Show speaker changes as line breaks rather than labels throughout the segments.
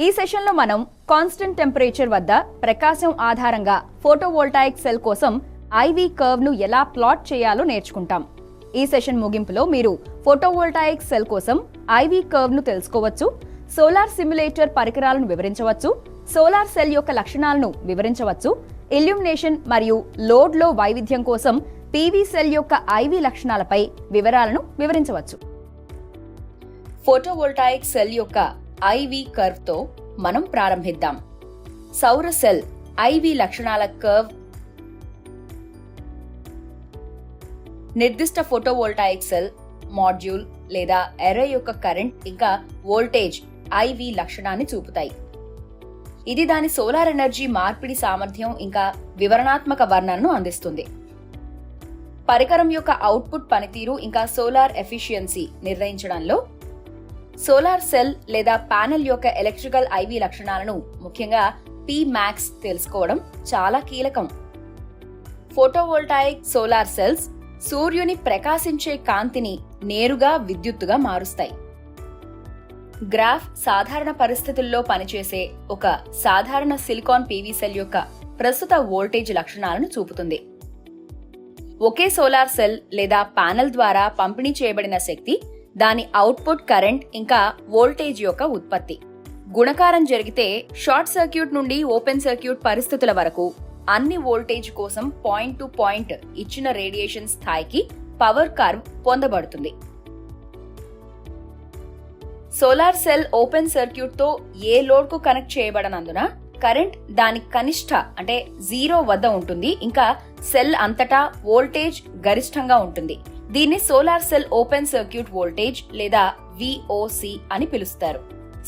ఈ సెషన్లో మనం కాన్స్టెంట్ టెంపరేచర్ వద్ద ప్రకాశం ఆధారంగా ఫోటోవోల్టాయిక్ సెల్ కోసం ఐవీ కర్వ్ ను ఎలా ప్లాట్ చేయాలో నేర్చుకుంటాం. ఈ సెషన్ ముగింపులో మీరు ఫోటోవోల్టాయిక్ సెల్ కోసం ఐవీ కర్వ్ ను తెలుసుకోవచ్చు, సోలార్ సిమ్యులేటర్ పరికరాలను వివరించవచ్చు, సోలార్ సెల్ యొక్క లక్షణాలను వివరించవచ్చు, ఇల్యూమినేషన్ మరియు లోడ్ లో వైవిధ్యం కోసం పీవీ సెల్ యొక్క ఐవీ లక్షణాలపై వివరాలను వివరించవచ్చు. ఫోటోవోల్టాయిక్ సెల్ యొక్క ఐవీ కర్వ్ తో మనం ప్రారంభిద్దాం. సౌర సెల్ ఐవీ లక్షణాల కర్వ్ నిర్దిష్ట ఫోటోవోల్టాయిక్ సెల్, మాడ్యూల్ లేదా ఎరే యొక్క కరెంట్ ఇంకా వోల్టేజ్ ఐవీ లక్షణాన్ని చూపుతాయి. ఇది దాని సోలార్ ఎనర్జీ మార్పిడి సామర్థ్యం ఇంకా వివరణాత్మక వర్ణనను అందిస్తుంది. పరికరం యొక్క అవుట్పుట్ పనితీరు ఇంకా సోలార్ ఎఫిషియన్సీ నిర్ణయించడంలో సోలార్ సెల్ లేదా ప్యానెల్ యొక్క ఎలక్ట్రికల్ ఐవీ లక్షణాలను, ముఖ్యంగా Pmax తెలుసుకోవడం చాలా కీలకం. ఫోటోవోల్టాయిక్ సోలార్ సెల్స్ సూర్యుని ప్రకాశించే కాంతిని నేరుగా విద్యుత్తుగా మారుస్తాయి. గ్రాఫ్ సాధారణ పరిస్థితుల్లో పనిచేసే ఒక సాధారణ సిలికాన్ పీవీ సెల్ యొక్క ప్రస్తుత వోల్టేజ్ లక్షణాలను చూపుతుంది. ఒకే సోలార్ సెల్ లేదా ప్యానెల్ ద్వారా పంపిణీ చేయబడిన శక్తి, దాని అవుట్పుట్ కరెంట్ ఇంకా వోల్టేజ్ యొక్క ఉత్పత్తి. గుణకారం జరిగితే షార్ట్ సర్క్యూట్ నుండి ఓపెన్ సర్క్యూట్ పరిస్థితుల వరకు అన్ని వోల్టేజ్ కోసం పాయింట్ టు పాయింట్ ఇచ్చిన రేడియేషన్ స్థాయికి పవర్ కర్వ్ పొందబడుతుంది. సోలార్ సెల్ ఓపెన్ సర్క్యూట్ తో ఏ లోడ్ కు కనెక్ట్ చేయబడనందున కరెంట్ దాని కనిష్ట అంటే 0 వద్ద ఉంటుంది, ఇంకా సెల్ అంతటా వోల్టేజ్ గరిష్టంగా ఉంటుంది. దీన్ని solar cell open circuit voltage లేదా VOC అని పిలుస్తారు.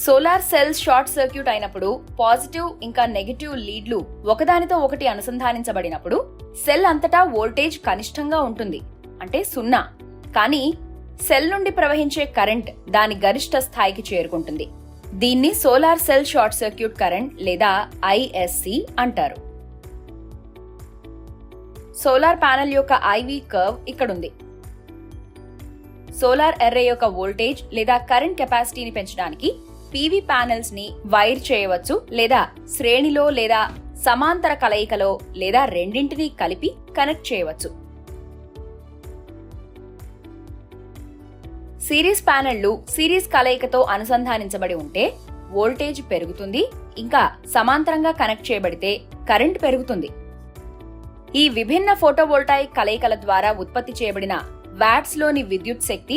సోలార్ సెల్స్ షార్ట్ సర్క్యూట్ అయినప్పుడు పాజిటివ్ ఇంకా నెగటివ్ లీడ్లు ఒకదానితో ఒకటి అనుసంధానించబడినప్పుడు సెల్ అంతటా వోల్టేజ్ కనిష్టంగా ఉంటుంది, అంటే 0. కానీ సెల్ నుండి ప్రవహించే కరెంట్ దాని గరిష్ట స్థాయికి చేరుకుంటుంది. దీన్ని solar cell short circuit current లేదా ISC అంటారు. సోలార్ ప్యానెల్ యొక్క ఐవీ కర్వ్ ఇక్కడుంది. సోలార్ ఎర్రే యొక్క వోల్టేజ్ లేదా కరెంట్ కెపాసిటీని పెంచడానికి పీవీ ప్యానెల్స్ ని వైర్ చేయవచ్చు, లేదా శ్రేణిలో లేదా సమాంతర కలయికలో లేదా రెండింటినీ కలిపి కనెక్ట్ చేయవచ్చు. సిరీస్ ప్యానెళ్లు సిరీస్ కలయికతో అనుసంధానించబడి ఉంటే వోల్టేజ్ పెరుగుతుంది, ఇంకా సమాంతరంగా కనెక్ట్ చేయబడితే కరెంట్ పెరుగుతుంది. ఈ విభిన్న ఫోటోవోల్టాయిక్ కలయికల ద్వారా ఉత్పత్తి చేయబడిన వాట్స్ లోని విద్యుత్ శక్తి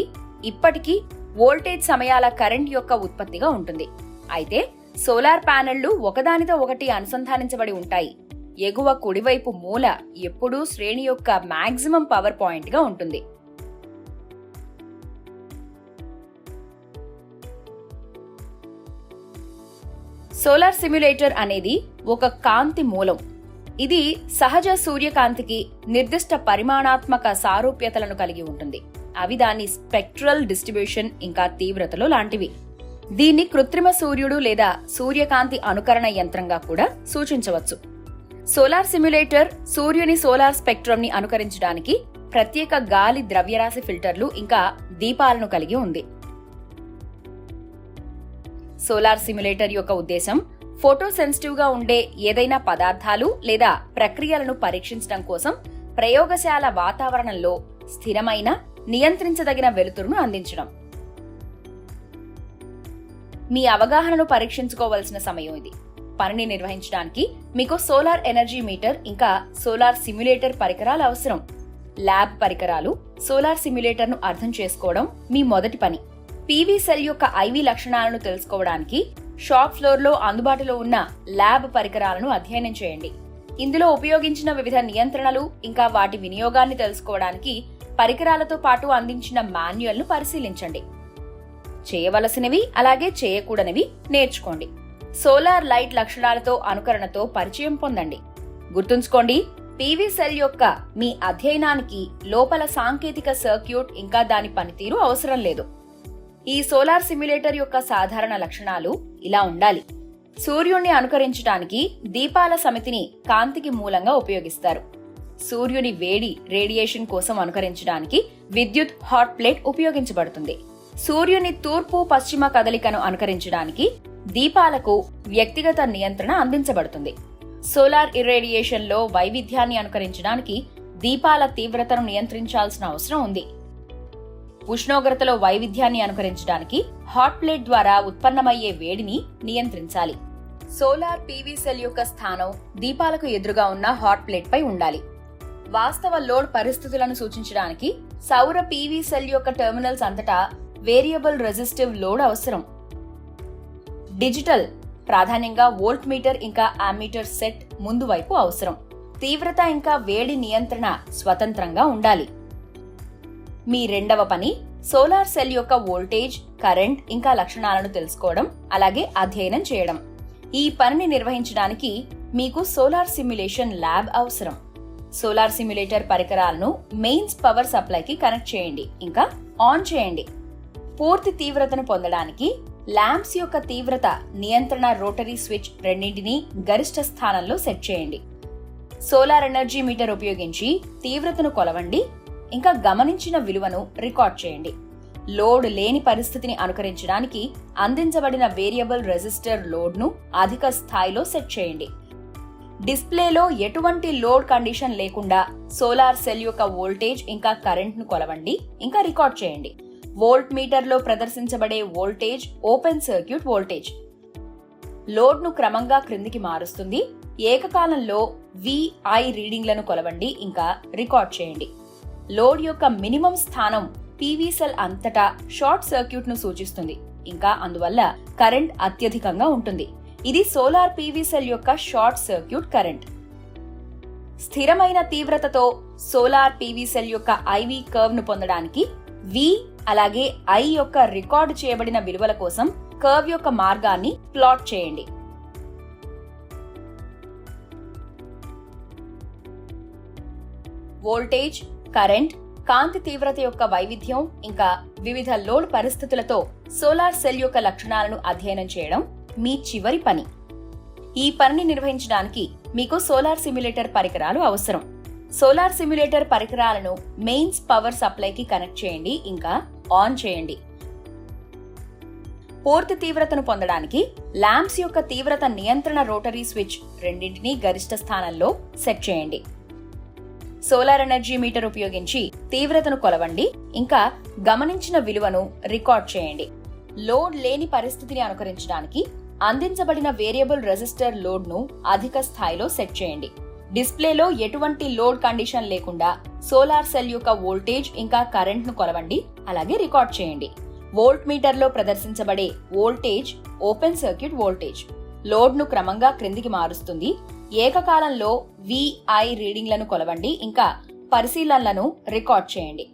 ఇప్పటికీ వోల్టేజ్ సమయాల కరెంట్ యొక్క ఉత్పత్తిగా ఉంటుంది. అయితే సోలార్ ప్యానెళ్లు ఒకదానితో ఒకటి అనుసంధానించబడి ఉంటాయి. ఎగువ కుడివైపు మూల ఎప్పుడూ శ్రేణి యొక్క మాక్సిమం పవర్ పాయింట్ గా ఉంటుంది. సోలార్ సిమ్యులేటర్ అనేది ఒక కాంతి మూలం. ఇది సహజ సూర్యకాంతికి నిర్దిష్ట పరిమాణాత్మక సారూప్యతలను కలిగి ఉంటుంది. అవి దాని స్పెక్ట్రల్ డిస్ట్రిబ్యూషన్ ఇంకా తీవ్రతలో లాంటివి. దీన్ని కృత్రిమ సూర్యుడు లేదా సూర్యకాంతి అనుకరణ యంత్రంగా కూడా సూచించవచ్చు. సోలార్ సిమ్యులేటర్ సూర్యుని సోలార్ స్పెక్ట్రమ్ ని అనుకరించడానికి ప్రత్యేక గాలి ద్రవ్యరాశి ఫిల్టర్లు ఇంకా దీపాలను కలిగి ఉంది. సోలార్ సిమ్యులేటర్ యొక్క ఉద్దేశం ఫోటో సెన్సిటివ్ గా ఉండే ఏదైనా పదార్థాలు లేదా ప్రక్రియలను పరీక్షించడం కోసం ప్రయోగశాల వాతావరణంలో స్థిరమైన, నియంత్రించదగిన వెలుతురును అందించడం. మీ అవగాహనను పరీక్షించుకోవాల్సిన సమయం ఇది. పనిని నిర్వహించడానికి మీకు సోలార్ ఎనర్జీ మీటర్ ఇంకా సోలార్ సిమ్యులేటర్ పరికరాలు అవసరం. ల్యాబ్ పరికరాలు, సోలార్ సిమ్యులేటర్ ను అర్థం చేసుకోవడం మీ మొదటి పని. పీవీ సెల్ యొక్క ఐవీ లక్షణాలను తెలుసుకోవడానికి షాప్ ఫ్లోర్ లో అందుబాటులో ఉన్న ల్యాబ్ పరికరాలను అధ్యయనం చేయండి. ఇందులో ఉపయోగించిన వివిధ నియంత్రణలు ఇంకా వాటి వినియోగాన్ని తెలుసుకోవడానికి పరికరాలతో పాటు అందించిన మాన్యువల్ ను పరిశీలించండి. చేయవలసినవి అలాగే చేయకూడనివి నేర్చుకోండి. సోలార్ లైట్ లక్షణాలతో అనుకరణతో పరిచయం పొందండి. గుర్తుంచుకోండి, పీవీ సెల్ యొక్క మీ అధ్యయనానికి లోపల సాంకేతిక సర్క్యూట్ ఇంకా దాని పనితీరు అవసరం లేదు. ఈ సోలార్ సిమ్యులేటర్ యొక్క సాధారణ లక్షణాలు ఇలా ఉండాలి. సూర్యుణ్ణి అనుకరించడానికి దీపాల సమితిని కాంతికి మూలంగా ఉపయోగిస్తారు. సూర్యుని వేడి రేడియేషన్ కోసం అనుకరించడానికి విద్యుత్ హాట్ ప్లేట్ ఉపయోగించబడుతుంది. సూర్యుని తూర్పు పశ్చిమ కదలికను అనుకరించడానికి దీపాలకు వ్యక్తిగత నియంత్రణ అందించబడుతుంది. సోలార్ ఇర్రేడియేషన్లో వైవిధ్యాన్ని అనుకరించడానికి దీపాల తీవ్రతను నియంత్రించాల్సిన అవసరం ఉంది. ఉష్ణోగ్రతలో వైవిధ్యాన్ని అనుకరించడానికి హాట్ ప్లేట్ ద్వారా ఉత్పన్నమయ్యే వేడిని నియంత్రించాలి. సోలార్ పీవీ సెల్ యొక్క స్థానం దీపాలకు ఎదురుగా ఉన్న హాట్ ప్లేట్ పై ఉండాలి. వాస్తవ లోడ్ పరిస్థితులను సూచించడానికి సౌర పీవీ సెల్ యొక్క టెర్మినల్స్ అంతటా వేరియబుల్ రెసిస్టివ్ లోడ్ అవసరం. డిజిటల్ ప్రాధాన్యంగా వోల్ట్ మీటర్ ఇంకా అమ్మీటర్ సెట్ ముందు వైపు అవసరం. తీవ్రత ఇంకా వేడి నియంత్రణ స్వతంత్రంగా ఉండాలి. మీ రెండవ పని సోలార్ సెల్ యొక్క వోల్టేజ్, కరెంట్ ఇంకా లక్షణాలను తెలుసుకోవడం, అలాగే అధ్యయనం చేయడం. ఈ పనిని నిర్వహించడానికి మీకు సోలార్ సిమ్యులేషన్ ల్యాబ్ అవసరం. సోలార్ సిమ్యులేటర్ పరికరాలను మెయిన్స్ పవర్ సప్లైకి కనెక్ట్ చేయండి ఇంకా ఆన్ చేయండి. పూర్తి తీవ్రతను పొందడానికి ల్యాంప్స్ యొక్క తీవ్రత నియంత్రణ రోటరీ స్విచ్ రెండింటినీ గరిష్ట స్థానంలో సెట్ చేయండి. సోలార్ ఎనర్జీ మీటర్ ఉపయోగించి తీవ్రతను కొలవండి ఇంకా గమనించిన విలువను రికార్డ్ చేయండి. లోడ్ లేని పరిస్థితిని అనుకరించడానికి అందించబడిన వేరియబుల్ రెసిస్టర్ లోడ్ను అధిక స్థాయిలో సెట్ చేయండి. డిస్ప్లేలో ఎటువంటి లోడ్ కండిషన్ లేకుండా సోలార్ సెల్ యొక్క వోల్టేజ్ ఇంకా కరెంట్ను కొలవండి ఇంకా రికార్డ్ చేయండి. వోల్ట్ మీటర్లో ప్రదర్శించబడే వోల్టేజ్ ఓపెన్ సర్క్యూట్ వోల్టేజ్. లోడ్ను క్రమంగా క్రిందికి మారుస్తుంది. ఏకకాలంలో VI రీడింగ్లను కొలవండి ఇంకా రికార్డ్ చేయండి. లోడ్ యొక్క మినిమం స్థానం పీవీ సెల్ అంతటా షార్ట్ సర్క్యూట్ ను సూచిస్తుంది ఇంకా అందువల్ల కరెంట్ అత్యధికంగా ఉంటుంది. ఇది సోలార్ పీవీ సెల్ యొక్క షార్ట్ సర్క్యూట్ కరెంట్. స్థిరమైన తీవ్రతతో సోలార్ పీవీ సెల్ యొక్క IV కర్వ్ ను పొందడానికి V అలాగే I యొక్క రికార్డు చేయబడిన విలువల కోసం కర్వ్ యొక్క మార్గాన్ని ప్లాట్ చేయండి. వోల్టేజ్, కరెంట్, కాంతి తీవ్రత యొక్క వైవిధ్యం ఇంకా వివిధ లోడ్ పరిస్థితులతో సోలార్ సెల్ యొక్క లక్షణాలను అధ్యయనం చేయడం మీ చివరి పని. ఈ పనిని నిర్వహించడానికి మీకు సోలార్ సిమ్యులేటర్ పరికరాలు అవసరం. సోలార్ సిమ్యులేటర్ పరికరాలను మెయిన్స్ పవర్ సప్లైకి కనెక్ట్ చేయండి ఇంకా ఆన్ చేయండి. పూర్తి తీవ్రతను పొందడానికి ల్యాంప్స్ యొక్క తీవ్రత నియంత్రణ రోటరీ స్విచ్ రెండింటినీ గరిష్ట స్థానంలో సెట్ చేయండి. సోలార్ ఎనర్జీ మీటర్ ఉపయోగించి తీవ్రతను కొలవండి ఇంకా గమనించిన విలువను రికార్డ్ చేయండి. లోడ్ లేని పరిస్థితిని అనుకరించడానికి అందించబడిన వేరియబుల్ రెసిస్టర్ లోడ్ను అధిక స్థాయిలో సెట్ చేయండి. డిస్ప్లేలో ఎటువంటి లోడ్ కండిషన్ లేకుండా సోలార్ సెల్ యొక్క వోల్టేజ్ ఇంకా కరెంట్ను కొలవండి అలాగే రికార్డ్ చేయండి. వోల్ట్ మీటర్లో ప్రదర్శించబడే వోల్టేజ్ ఓపెన్ సర్క్యూట్ వోల్టేజ్. లోడ్ను క్రమంగా క్రిందికి మారుస్తుంది. ఏకకాలంలో VI రీడింగ్లను కొలవండి ఇంకా పరిశీలనలను రికార్డ్ చేయండి.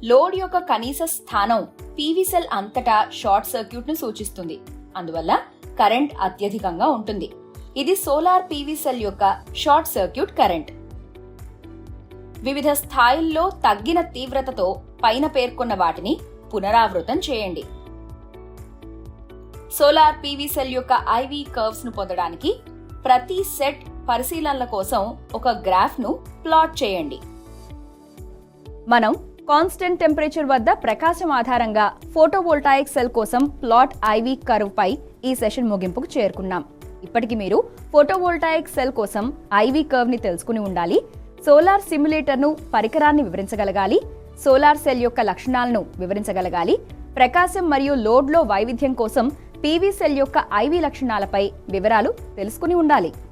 లోడ్ యొక్క కనీస స్థానం పీవీ సెల్ అంతటా షార్ట్ సర్క్యూట్ ను సూచిస్తుంది. అందువల్ల కరెంట్ అత్యధికంగా ఉంటుంది. ఇది సోలార్ పీవీ సెల్ యొక్క షార్ట్ సర్క్యూట్ కరెంట్. వివిధ స్థాయిల్లో తగ్గిన తీవ్రతతో పైన పేర్కొన్న వాటిని పునరావృతం చేయండి. సోలార్ పీవీ సెల్ యొక్క IV కర్వ్స్ ను పొందడానికి ప్రతి సెట్ పరిశీలనల కోసం ఒక గ్రాఫ్ ను ప్లాట్ చేయండి. మనం కాన్స్టెంట్ టెంపరేచర్ వద్ద ప్రకాశం ఆధారంగా ఫోటోవోల్టాయిక్ సెల్ కోసం ప్లాట్ IV కర్వ్ పై ఈ సెషన్ ముగింపుకు చేరుకున్నాం. ఇప్పటికి మీరు ఫోటోవోల్టాయిక్ సెల్ కోసం IV కర్వ్ ని తెలుసుకుని ఉండాలి. సోలార్ సిమ్యులేటర్ ను పరికరాన్ని వివరించగలగాలి. సోలార్ సెల్ యొక్క లక్షణాలను వివరించగలగాలి. ప్రకాశం మరియు లోడ్లో వైవిధ్యం కోసం పీవీ సెల్ యొక్క IV లక్షణాలపై వివరాలు తెలుసుకుని ఉండాలి.